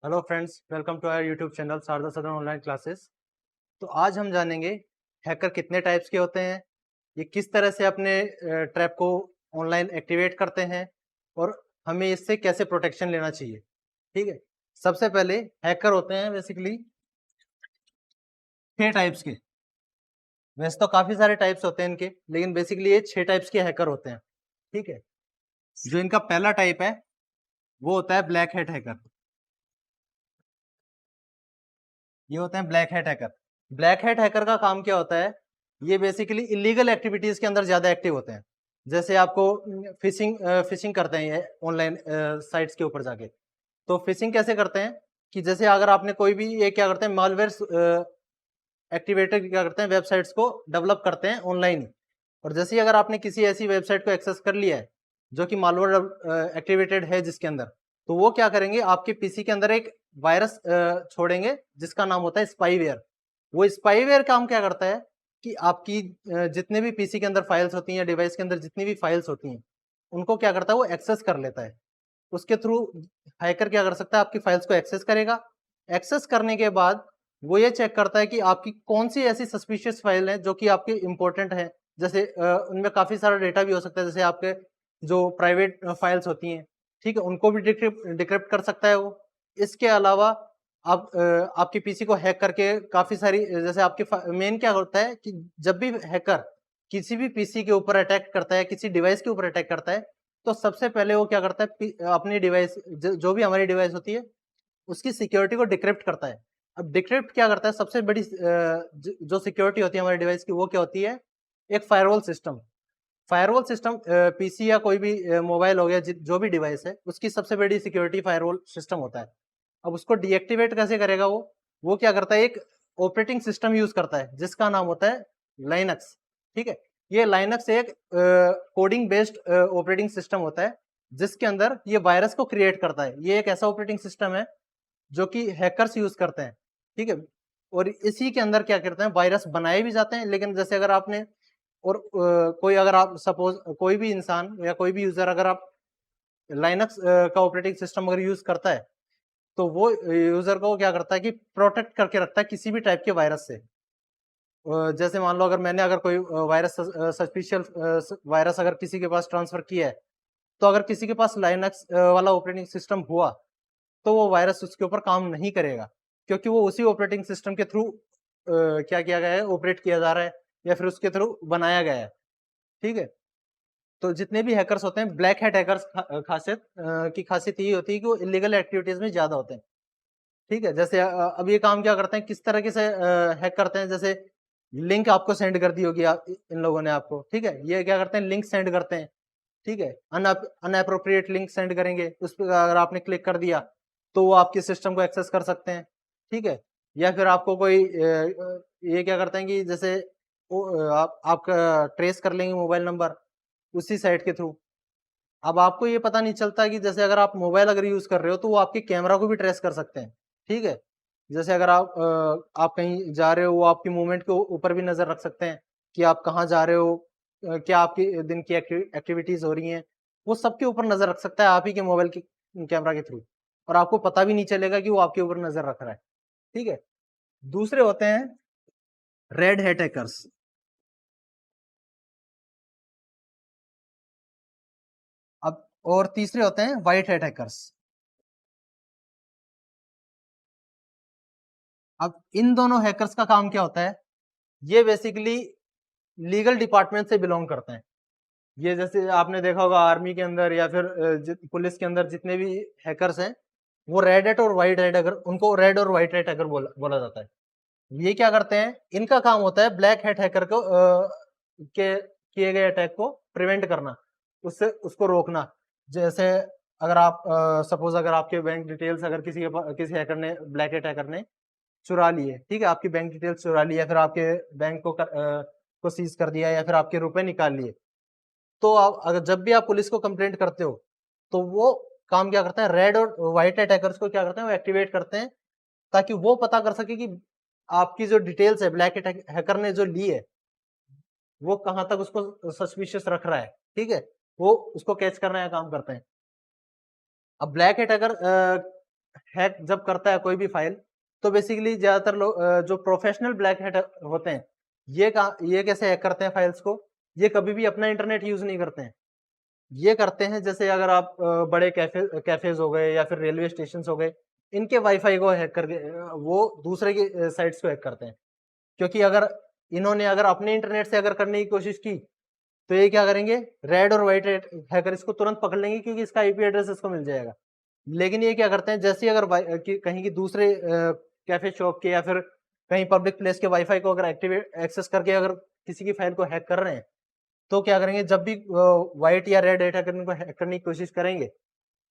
Hello friends, welcome to our YouTube channel Sharda Sadan online classes. तो आज हम जानेंगे हैकर कितने टाइप्स के होते हैं, ये किस तरह से अपने ट्रैप को ऑनलाइन एक्टिवेट करते हैं और हमें इससे कैसे प्रोटेक्शन लेना चाहिए। ठीक है, सबसे पहले हैकर होते हैं बेसिकली 6 टाइप्स के। वैसे तो काफी सारे टाइप्स होते हैं इनके, लेकिन बेसिकली ये 6 टाइप्स के हैकर होते हैं। ठीक है, जो इनका पहला टाइप है वो होता है ब्लैक हैट हैकर। ये होते हैं black hat hacker. Black hat hacker का काम क्या होता है, ये बेसिकली इलीगल एक्टिविटीज के अंदर ज्यादा एक्टिव होते हैं। जैसे आपको फिशिंग करते हैं ये ऑनलाइन साइट्स के ऊपर जाके। तो फिशिंग कैसे करते हैं कि जैसे अगर आपने कोई भी ये क्या करते हैं मालवेयर एक्टिवेटर क्या करते हैं, वेबसाइट्स को डेवलप करते हैं ऑनलाइन। और जैसे ही अगर आपने किसी ऐसी वेबसाइट को एक्सेस कर लिया है जो कि मालवेयर एक्टिवेटेड है जिसके अंदर, तो वो क्या करेंगे, आपके पीसी के अंदर एक वायरस छोड़ेंगे जिसका नाम होता है स्पाईवेयर। वो स्पाईवेयर काम क्या करता है कि आपकी जितने भी पीसी के अंदर फाइल्स होती हैं या डिवाइस के अंदर जितनी भी फाइल्स होती हैं उनको क्या करता है, वो एक्सेस कर लेता है। उसके थ्रू हैकर क्या कर सकता है, आपकी फाइल्स को एक्सेस करेगा। एक्सेस करने के बाद वो ये चेक करता है कि आपकी कौन सी ऐसी सस्पिशियस फाइल है जो कि आपके इंपॉर्टेंट है। जैसे उनमें काफी सारा डेटा भी हो सकता है, जैसे आपके जो प्राइवेट फाइल्स होती हैं, ठीक है, उनको भी डिक्रिप्ट कर सकता है वो। इसके अलावा आप आपके पीसी को हैक करके काफी सारी जैसे आपके मेन क्या होता है कि जब भी हैकर किसी भी पीसी के ऊपर अटैक करता है, किसी डिवाइस के ऊपर अटैक करता है, तो सबसे पहले वो क्या करता है, अपनी डिवाइस जो भी हमारी डिवाइस होती है उसकी सिक्योरिटी को डिक्रिप्ट करता है। अब डिक्रिप्ट क्या करता है, सबसे बड़ी जो सिक्योरिटी होती है हमारे डिवाइस की, वो क्या होती है, एक firewall system. Firewall system PC या कोई भी मोबाइल हो गया, जो भी डिवाइस है, उसकी सबसे बड़ी सिक्योरिटी फायरवॉल सिस्टम होता है। अब उसको डीएक्टिवेट कैसे करेगा वो क्या करता है, एक ऑपरेटिंग सिस्टम यूज करता है जिसका नाम होता है लाइनक्स। ठीक है, ये लाइनक्स एक कोडिंग बेस्ड ऑपरेटिंग सिस्टम होता है जिसके अंदर ये वायरस को क्रिएट करता है। ये एक ऐसा ऑपरेटिंग सिस्टम है जो कि हैकर्स यूज करते हैं। ठीक है, और इसी के अंदर क्या करते हैं, वायरस बनाए भी जाते हैं। लेकिन जैसे अगर आपने और कोई अगर आप सपोज कोई भी इंसान या कोई भी यूजर अगर आप लाइनक्स का ऑपरेटिंग सिस्टम अगर यूज करता है, तो वो यूजर को क्या करता है कि प्रोटेक्ट करके रखता है किसी भी टाइप के वायरस से। जैसे मान लो अगर मैंने अगर कोई वायरस सस्पिशियल वायरस अगर किसी के पास ट्रांसफर किया है, तो अगर किसी के पास लाइनक्स वाला ऑपरेटिंग सिस्टम हुआ तो वो वायरस उसके ऊपर काम नहीं करेगा, क्योंकि वो उसी ऑपरेटिंग सिस्टम के थ्रू क्या किया गया है, ऑपरेट किया जा रहा है या फिर उसके थ्रू बनाया गया है। ठीक है, तो जितने भी हैकर्स होते हैं, ब्लैक हैट हैकर्स खासियत की खासियत यही होती है कि वो इलीगल एक्टिविटीज में ज्यादा होते हैं। ठीक है, जैसे अब ये काम क्या करते हैं, किस तरीके से हैक करते हैं, जैसे लिंक आपको सेंड कर दी होगी इन लोगों ने आपको। ठीक है, ये क्या करते हैं, लिंक सेंड करते हैं। ठीक है, अनअप्रोप्रिएट लिंक सेंड करेंगे, उस पर अगर आपने क्लिक कर दिया तो वो आपके सिस्टम को एक्सेस कर सकते हैं। ठीक है, या फिर आपको कोई ये क्या करते हैं कि जैसे आपका ट्रेस कर लेंगे मोबाइल नंबर उसी साइट के थ्रू। अब आपको ये पता नहीं चलता कि जैसे अगर आप मोबाइल अगर यूज कर रहे हो तो वो आपके कैमरा को भी ट्रेस कर सकते हैं। ठीक है, जैसे अगर आप कहीं जा रहे हो, वो आपकी मूवमेंट के ऊपर भी नजर रख सकते हैं कि आप कहाँ जा रहे हो, क्या आपकी दिन की एक्टिविटीज हो रही हैं। वो सबके ऊपर नजर रख सकता है आप ही के मोबाइल के कैमरा के थ्रू, और आपको पता भी नहीं चलेगा कि वो आपके ऊपर नजर रख रहा है। ठीक है, दूसरे होते हैं रेड हैट हैकर्स। अब और तीसरे होते हैं व्हाइट हैट हैकर्स। अब इन दोनों हैकर्स का काम क्या होता है, ये बेसिकली लीगल डिपार्टमेंट से बिलोंग करते हैं। ये जैसे आपने देखा होगा आर्मी के अंदर या फिर पुलिस के अंदर जितने भी हैकर्स हैं, वो रेड हैट और व्हाइट हैट हैकर, उनको रेड और व्हाइट हैट हैकर बोला जाता है। ये क्या करते हैं, इनका काम होता है ब्लैक हैट हैकर को के किए गए अटैक को प्रिवेंट करना, उससे उसको रोकना। जैसे अगर आप सपोज अगर आपके बैंक डिटेल्स अगर किसी हैकर ने, ब्लैक हैट हैकर ने चुरा लिए, ठीक है, आपकी बैंक डिटेल्स चुरा ली या फिर आपके बैंक को सीज कर दिया या फिर आपके रुपए निकाल लिए, तो आप अगर जब भी आप पुलिस को कंप्लेंट करते हो तो वो काम क्या करता है, रेड और व्हाइट अटैकर्स को क्या करते हैं, वो एक्टिवेट करते हैं ताकि वो पता कर सके कि आपकी जो डिटेल्स है ब्लैक हैकर ने जो ली है वो कहां तक उसको सस्पिशियस रख रहा है। ठीक है, वो उसको कैच करने का काम करते हैं। अब ब्लैक हैट हैक जब करता है कोई भी फाइल, तो बेसिकली ज्यादातर लोग जो प्रोफेशनल ब्लैक हैट होते हैं, ये कैसे हैक करते हैं फाइल्स को? ये कभी भी अपना इंटरनेट यूज नहीं करते हैं। ये करते हैं जैसे अगर आप बड़े कैफेज हो गए या फिर रेलवे स्टेशन हो गए, इनके वाईफाई को हैक करके वो दूसरे की साइट्स को हैक करते हैं। क्योंकि अगर इन्होंने अगर अपने इंटरनेट से अगर करने की कोशिश की, तो ये क्या करेंगे, रेड और व्हाइट हैकर इसको तुरंत पकड़ लेंगे, क्योंकि इसका आईपी एड्रेस इसको मिल जाएगा। लेकिन ये क्या करते हैं, जैसे ही अगर कहीं की दूसरे कैफे शॉप के या फिर कहीं पब्लिक प्लेस के वाईफाई को अगर एक्टिवेट एक्सेस करके अगर किसी की फाइल को हैक कर रहे हैं, तो क्या करेंगे, जब भी व्हाइट या रेड हैकर इनको हैक करने की कोशिश करेंगे,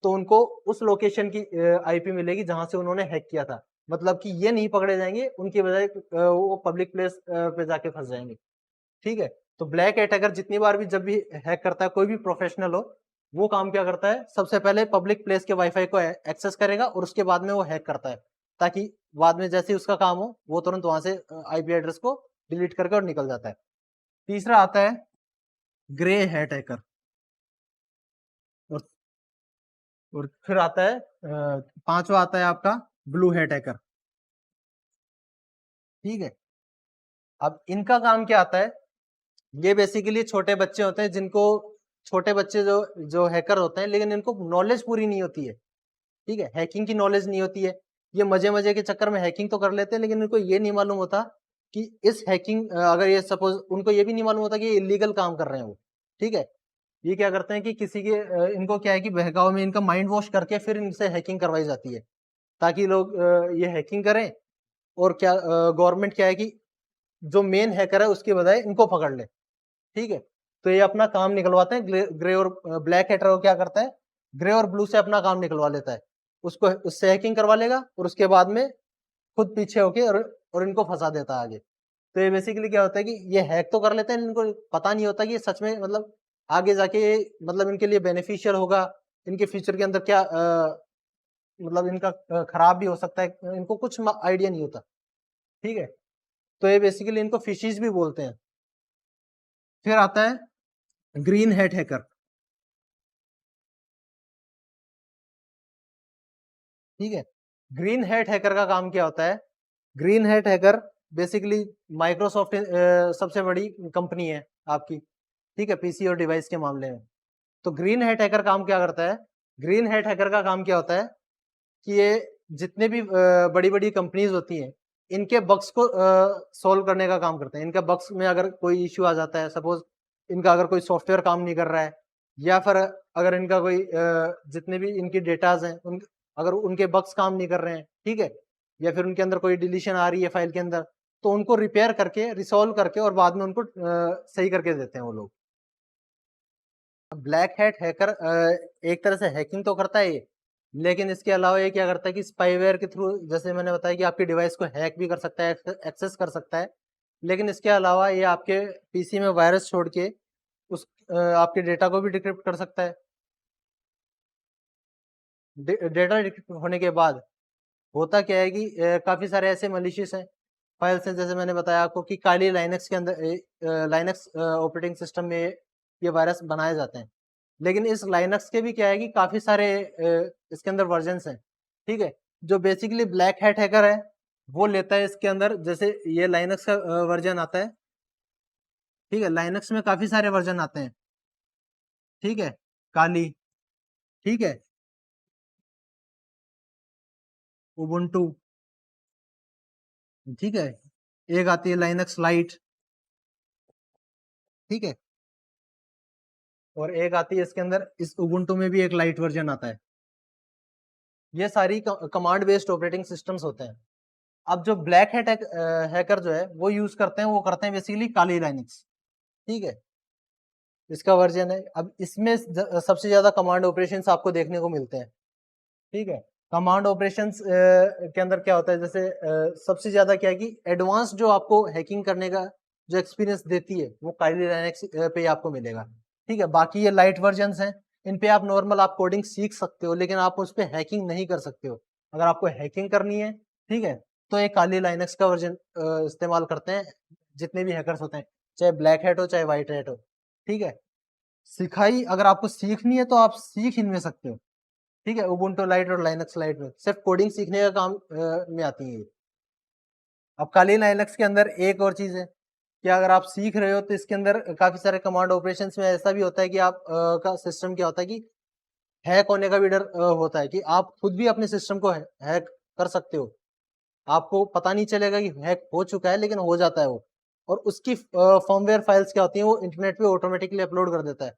तो उनको उस लोकेशन की आईपी मिलेगी जहां से उन्होंने हैक किया था। मतलब कि ये नहीं पकड़े जाएंगे, उनकी बजाय वो पब्लिक प्लेस पे जाके फंस जाएंगे। ठीक है, तो ब्लैक हैट अगर जितनी बार भी जब भी हैक करता है कोई भी प्रोफेशनल हो, वो काम क्या करता है, सबसे पहले पब्लिक प्लेस के वाईफाई को एक्सेस करेगा और उसके बाद में वो हैक करता है, ताकि बाद में जैसे ही उसका काम हो वो तुरंत वहां से आईपी एड्रेस को डिलीट करके और निकल जाता है। तीसरा आता है ग्रे हैट हैकर, और फिर आता है पांचवा आता है आपका ब्लू हैट हैकर। ठीक है, अब इनका काम क्या आता है, ये बेसिकली छोटे बच्चे होते हैं जिनको, छोटे बच्चे जो जो हैकर होते हैं, लेकिन इनको नॉलेज पूरी नहीं होती है। ठीक है, हैकिंग की नॉलेज नहीं होती है। ये मजे मजे के चक्कर में हैकिंग तो कर लेते हैं, लेकिन इनको ये नहीं मालूम होता कि इस हैकिंग, अगर ये सपोज उनको ये भी नहीं मालूम होता कि ये इलीगल काम कर रहे हैं वो। ठीक है, ये क्या करते हैं कि किसी के इनको क्या है कि बहकाव में इनका माइंड वॉश करके फिर इनसे हैकिंग करवाई जाती है, ताकि लोग ये हैकिंग करें, और क्या गवर्नमेंट क्या है कि जो मेन हैकर है उसके बजाय इनको पकड़ ले। ठीक है, तो ये अपना काम निकलवाते हैं। ग्रे और ब्लैक हैटर को क्या करता है, ग्रे और ब्लू से अपना काम निकलवा लेता है, उसको उससे हैकिंग करवा लेगा और उसके बाद में खुद पीछे होके और इनको फंसा देता है आगे। तो ये बेसिकली क्या होता है कि ये हैक तो कर लेते हैं, इनको पता नहीं होता कि ये सच में मतलब आगे जाके मतलब इनके लिए बेनिफिशियल होगा, इनके फ्यूचर के अंदर क्या मतलब इनका खराब भी हो सकता है, इनको कुछ आइडिया नहीं होता। ठीक है, तो ये बेसिकली इनको फिशिज भी बोलते हैं। फिर आता है ग्रीन हैट हैकर। ठीक है, ग्रीन हैट हैकर का काम क्या होता है, green hat hacker basically Microsoft सबसे बड़ी कंपनी है आपकी। ठीक है, पीसी और डिवाइस के मामले में। तो ग्रीन हैट हैकर काम क्या करता है, ग्रीन हैट हैकर का काम क्या होता है कि ये जितने भी बड़ी बड़ी कंपनीज होती हैं, इनके बग्स को सॉल्व करने का काम करते हैं। इनका बग्स में अगर कोई इश्यू आ जाता है, सपोज इनका अगर कोई सॉफ्टवेयर काम नहीं कर रहा है, या फिर अगर इनका कोई जितने भी इनकी डेटाज हैं अगर उनके बग्स काम नहीं कर रहे हैं, ठीक है, या फिर उनके अंदर कोई डिलीशन आ रही है फाइल के अंदर, तो उनको रिपेयर करके रिसॉल्व करके और बाद में उनको सही करके देते हैं वो लोग। ब्लैक हैट हैकर एक तरह से हैकिंग तो करता है ये, लेकिन इसके अलावा ये क्या करता है कि स्पाईवेयर के थ्रू, जैसे मैंने बताया कि आपकी डिवाइस को हैक भी कर सकता है, एक्सेस कर सकता है, लेकिन इसके अलावा ये आपके पीसी में वायरस छोड़ के आपके डेटा को भी डिक्रिप्ट कर सकता है। डेटा डिक्रिप्ट होने के बाद होता क्या है कि काफी सारे ऐसे मलिशियस हैं फाइल्स हैं, जैसे मैंने बताया आपको कि काली लाइनक्स के अंदर, लाइनक्स ऑपरेटिंग सिस्टम में ये वायरस बनाए जाते हैं। लेकिन इस लाइनक्स के भी क्या है कि काफी सारे इसके अंदर वर्जन्स हैं। ठीक है, जो बेसिकली ब्लैक हैट हैकर है वो लेता है इसके अंदर, जैसे ये लाइनक्स का वर्जन आता है। ठीक है, लाइनक्स में काफी सारे वर्जन आते हैं। ठीक है, काली, ठीक है, उबुंटू, ठीक है, एक आती है लाइनक्स लाइट, ठीक है, और एक आती है इसके अंदर, इस उबुंटू में भी एक लाइट वर्जन आता है। ये सारी कमांड बेस्ड ऑपरेटिंग सिस्टम्स होते हैं। अब जो ब्लैक हैट हैकर जो है वो यूज करते हैं, वो करते हैं बेसिकली काली लाइनक्स। ठीक है, इसका वर्जन है। अब इसमें सबसे ज्यादा कमांड ऑपरेशंस आपको देखने को मिलते हैं। ठीक है, कमांड ऑपरेशंस के अंदर क्या होता है, जैसे सबसे ज्यादा क्या है कि एडवांस जो आपको हैकिंग करने का जो एक्सपीरियंस देती है वो काली लाइनक्स पे ही आपको मिलेगा। ठीक है, बाकी ये लाइट वर्जन्स हैं, इन पे आप नॉर्मल आप कोडिंग सीख सकते हो, लेकिन आप उस पर हैकिंग नहीं कर सकते हो। अगर आपको हैकिंग करनी है, ठीक है, तो एक काली लाइनक्स का वर्जन इस्तेमाल करते हैं जितने भी हैकर्स होते हैं, चाहे ब्लैक हैट हो चाहे व्हाइट हैट हो। ठीक है, सिखाई अगर आपको सीखनी है तो आप सीख इनमें सकते हो। ठीक है, उबुंटू लाइट और लाइनक्स लाइट में सिर्फ कोडिंग सीखने का काम में आती है ये। अब खाली लाइनक्स के अंदर एक और चीज है कि अगर आप सीख रहे हो तो इसके अंदर काफी सारे कमांड ऑपरेशंस में ऐसा भी होता है कि आप का सिस्टम क्या होता है कि हैक होने का भी डर होता है कि आप खुद भी अपने सिस्टम को हैक कर सकते हो। आपको पता नहीं चलेगा कि हैक हो चुका है, लेकिन हो जाता है वो। और उसकी फर्मवेयर फाइल्स क्या होती हैं, वो इंटरनेट पे ऑटोमेटिकली अपलोड कर देता है।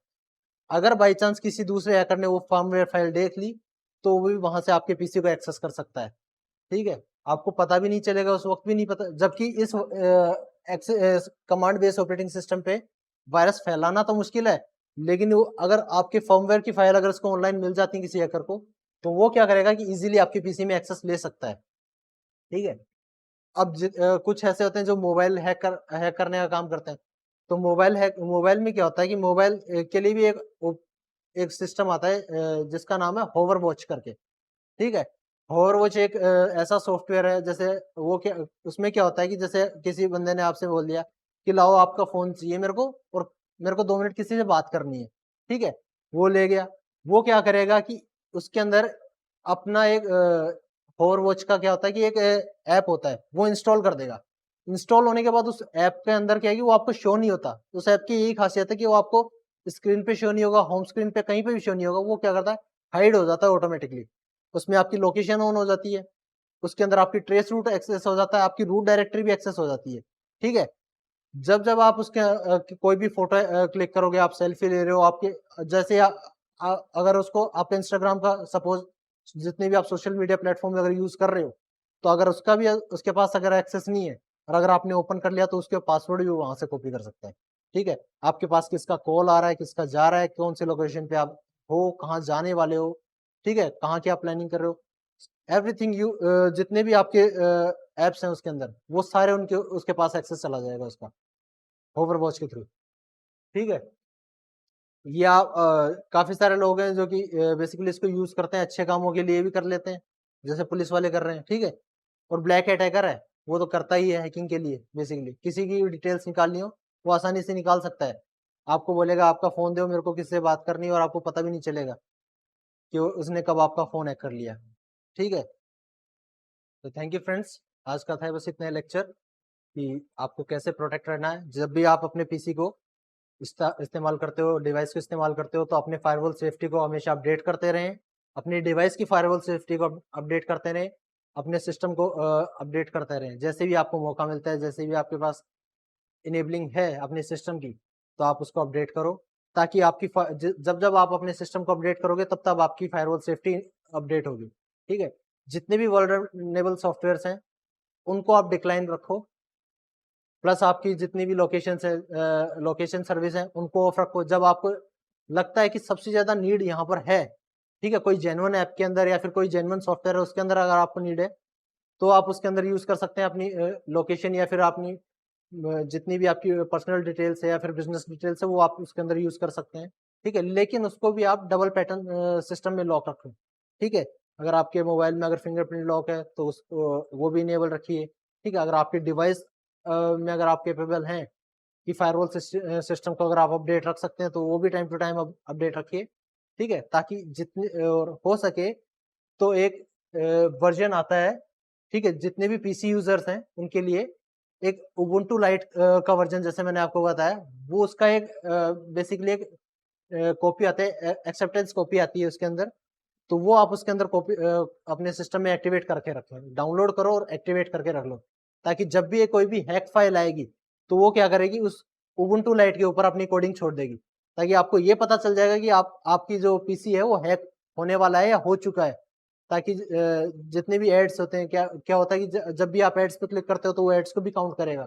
अगर बाई चांस किसी दूसरे हैकर ने वो फर्मवेयर फाइल देख ली, तो वो भी वहां से आपके पीसी को एक्सेस कर सकता है। ठीक है, आपको पता भी नहीं चलेगा, उस वक्त भी नहीं पता। जबकि इस कमांड बेस्ड ऑपरेटिंग सिस्टम पे वायरस फैलाना तो मुश्किल है, लेकिन वो अगर आपके फर्मवेयर की फाइल अगर उसको ऑनलाइन मिल जाती है किसी हैकर को, तो वो क्या करेगा कि इजीली आपके पीसी में एक्सेस ले सकता है। ठीक है, अब कुछ ऐसे होते हैं जो मोबाइल हैक करने का काम करते हैं। तो मोबाइल में क्या होता है कि मोबाइल के लिए भी एक सिस्टम आता है जिसका नाम है होवर वॉच करके। ठीक है, होवर वॉच एक ऐसा सॉफ्टवेयर है, जैसे वो क्या, उसमें क्या होता है कि जैसे किसी बंदे ने आपसे बोल दिया कि लाओ आपका फोन चाहिए मेरे को, और मेरे को 2 मिनट किसी से बात करनी है। ठीक है, वो ले गया, वो क्या करेगा कि उसके अंदर अपना एक होवर वॉच का क्या होता है कि एक ऐप होता है, वो इंस्टॉल कर देगा। इंस्टॉल होने के बाद उस ऐप के अंदर क्या है कि वो आपको शो नहीं होता। उस ऐप की यही खासियत है कि वो आपको स्क्रीन पे शो नहीं होगा, होम स्क्रीन पे कहीं पे भी शो नहीं होगा। वो क्या करता है, हाइड हो जाता है ऑटोमेटिकली। उसमें आपकी लोकेशन ऑन हो जाती है, उसके अंदर आपकी ट्रेस रूट एक्सेस हो जाता है, आपकी रूट डायरेक्टरी भी एक्सेस हो जाती है। ठीक है, जब जब आप उसके कोई भी फोटो क्लिक करोगे, आप सेल्फी ले रहे हो, आपके जैसे अगर उसको आप इंस्टाग्राम का सपोज, जितने भी आप सोशल मीडिया प्लेटफॉर्म अगर यूज कर रहे हो, तो अगर उसका भी उसके पास अगर एक्सेस नहीं है और अगर आपने ओपन कर लिया, तो उसके पासवर्ड भी वहां से कॉपी कर सकता है। ठीक है, आपके पास किसका कॉल आ रहा है, किसका जा रहा है, कौन से लोकेशन पे आप हो, कहाँ जाने वाले हो, ठीक है, कहाँ की आप प्लानिंग कर रहे हो, एवरीथिंग यू, जितने भी आपके एप्स हैं उसके अंदर, वो सारे उनके उसके पास एक्सेस चला जाएगा उसका, होवर वॉच के थ्रू। ठीक है, ये आप काफी सारे लोग हैं जो कि बेसिकली इसको यूज करते हैं, अच्छे कामों के लिए भी कर लेते हैं, जैसे पुलिस वाले कर रहे हैं। ठीक है, और ब्लैक हैट हैकर है, वो तो करता ही है हैकिंग के लिए। बेसिकली किसी की डिटेल्स निकालनी हो, वो आसानी से निकाल सकता है। आपको बोलेगा आपका फोन दो, मेरे को किससे बात करनी है, और आपको पता भी नहीं चलेगा कि उसने कब आपका फोन हैक कर लिया। ठीक है, तो थैंक यू फ्रेंड्स, आज का था बस इतना लेक्चर कि आपको कैसे प्रोटेक्ट रहना है। जब भी आप अपने पीसी को इस्तेमाल करते हो, डिवाइस को इस्तेमाल करते हो, तो अपने फायरवॉल सेफ्टी को हमेशा अपडेट करते रहें। अपनी डिवाइस की फायरवॉल सेफ्टी को अपडेट करते रहें, अपने सिस्टम को अपडेट करते रहें। जैसे भी आपको मौका मिलता है, जैसे भी आपके पास इनेबलिंग है अपने सिस्टम की, तो आप उसको अपडेट करो, ताकि आपकी जब जब आप अपने सिस्टम को अपडेट करोगे, तब तब आपकी फायरवॉल सेफ्टी अपडेट होगी। ठीक है, जितने भी वल्नरेबल सॉफ्टवेयर हैं, उनको आप डिक्लाइन रखो, प्लस आपकी जितनी भी लोकेशन है, लोकेशन सर्विस है, उनको ऑफ रखो। जब आपको लगता है कि सबसे ज्यादा नीड यहाँ पर है, ठीक है, कोई जेन्युइन ऐप के अंदर या फिर कोई जेन्युइन सॉफ्टवेयर है उसके अंदर अगर आपको नीड है, तो आप उसके अंदर यूज कर सकते हैं अपनी लोकेशन या फिर अपनी जितनी भी आपकी पर्सनल डिटेल्स है या फिर बिजनेस डिटेल्स है, वो आप उसके अंदर यूज कर सकते हैं। ठीक है, लेकिन उसको भी आप डबल पैटर्न सिस्टम में लॉक रखें। ठीक है, अगर आपके मोबाइल में अगर फिंगरप्रिंट लॉक है, तो वो भी इनेबल रखिए। ठीक है, अगर आपके डिवाइस में अगर आप केपेबल हैं कि फायरवॉल सिस्टम को अगर आप अपडेट रख सकते हैं, तो वो भी टाइम टू टाइम अपडेट रखिए। ठीक है, ताकि जितने और हो सके तो एक वर्जन आता है, ठीक है, जितने भी पीसी यूजर्स हैं उनके लिए एक उबुंटू लाइट का वर्जन, जैसे मैंने आपको बताया, वो उसका एक बेसिकली एक कॉपी आता है, एक्सेप्टेंस कॉपी आती है उसके अंदर। तो वो आप उसके अंदर कॉपी अपने सिस्टम में एक्टिवेट करके रखें, डाउनलोड करो और एक्टिवेट करके रख लो, ताकि जब भी ये कोई भी हैक फाइल आएगी, तो वो क्या करेगी, उस उबुंटू लाइट के ऊपर अपनी कोडिंग छोड़ देगी, ताकि आपको ये पता चल जाएगा कि आपकी जो पीसी है वो हैक होने वाला है या हो चुका है। ताकि जितने भी एड्स होते हैं, क्या क्या होता है कि जब भी आप एड्स पे क्लिक करते हो, तो वो एड्स को भी काउंट करेगा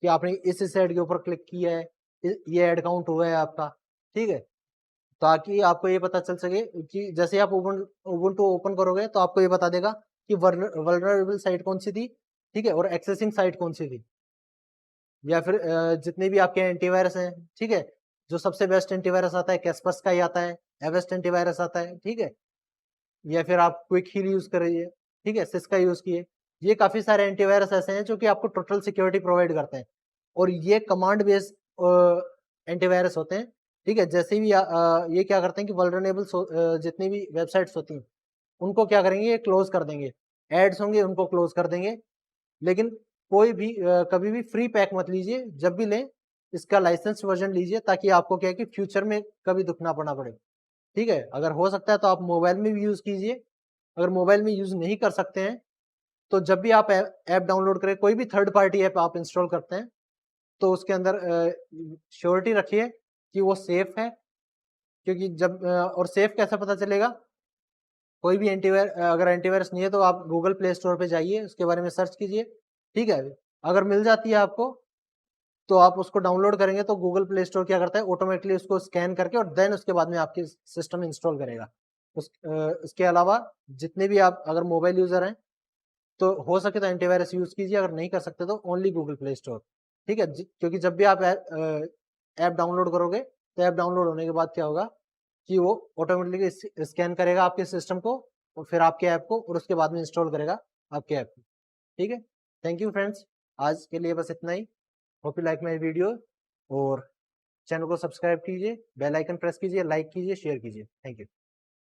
कि आपने इस एड के ऊपर क्लिक किया है, ये एड काउंट हुआ है आपका। ठीक है, ताकि आपको ये पता चल सके कि जैसे आप उबुंटू ओपन करोगे, तो आपको ये बता देगा कि वल्नरेबल साइट कौन सी थी, ठीक है, और एक्सेसिंग साइट कौन सी थी। या फिर जितने भी आपके एंटीवायरस हैं, ठीक है, जो सबसे बेस्ट एंटीवायरस आता है कैस्पर्स का ही आता है, एवेस्ट एंटीवायरस आता है। ठीक है, या फिर आप क्विक हील यूज करिए, ठीक है, सिस्का यूज किए। ये काफी सारे एंटीवायरस ऐसे हैं जो कि आपको टोटल सिक्योरिटी प्रोवाइड करते हैं, और ये कमांड बेस्ड एंटीवायरस होते हैं। ठीक है, जैसे भी ये क्या करते हैं कि वल्नरेबल जितनी भी वेबसाइट्स होती हैं, उनको क्या करेंगे, ये क्लोज कर देंगे। एड्स होंगे उनको क्लोज कर देंगे। लेकिन कोई भी कभी भी फ्री पैक मत लीजिए, जब भी लें इसका लाइसेंस वर्जन लीजिए, ताकि आपको क्या है कि फ्यूचर में कभी दुख ना पड़ना पड़े। ठीक है, अगर हो सकता है तो आप मोबाइल में भी यूज कीजिए। अगर मोबाइल में यूज नहीं कर सकते हैं तो जब भी आप ऐप डाउनलोड करें, कोई भी थर्ड पार्टी ऐप आप इंस्टॉल करते हैं, तो उसके अंदर श्योरिटी रखिए कि वो सेफ है। क्योंकि जब और सेफ कैसे पता चलेगा, कोई भी एंटीवायरस, अगर एंटीवायरस नहीं है तो आप गूगल प्ले स्टोर पे जाइए, उसके बारे में सर्च कीजिए। ठीक है, अगर मिल जाती है आपको तो आप उसको डाउनलोड करेंगे तो गूगल प्ले स्टोर क्या करता है, ऑटोमेटिकली उसको स्कैन करके और देन उसके बाद में आपके सिस्टम इंस्टॉल करेगा। इसके अलावा जितने भी आप अगर मोबाइल यूजर हैं तो हो सके तो एंटीवायरस यूज कीजिए, अगर नहीं कर सकते तो ओनली गूगल प्ले स्टोर। ठीक है, क्योंकि जब भी आप ऐप डाउनलोड करोगे तो ऐप डाउनलोड होने के बाद क्या होगा कि वो ऑटोमेटिकली स्कैन करेगा आपके सिस्टम को और फिर आपके ऐप को, और उसके बाद में इंस्टॉल करेगा आपके ऐप को। ठीक है, थैंक यू फ्रेंड्स, आज के लिए बस इतना ही। Hope you like my video, और चैनल को सब्सक्राइब कीजिए, बेल आइकन प्रेस कीजिए, लाइक कीजिए, शेयर कीजिए। Thank you.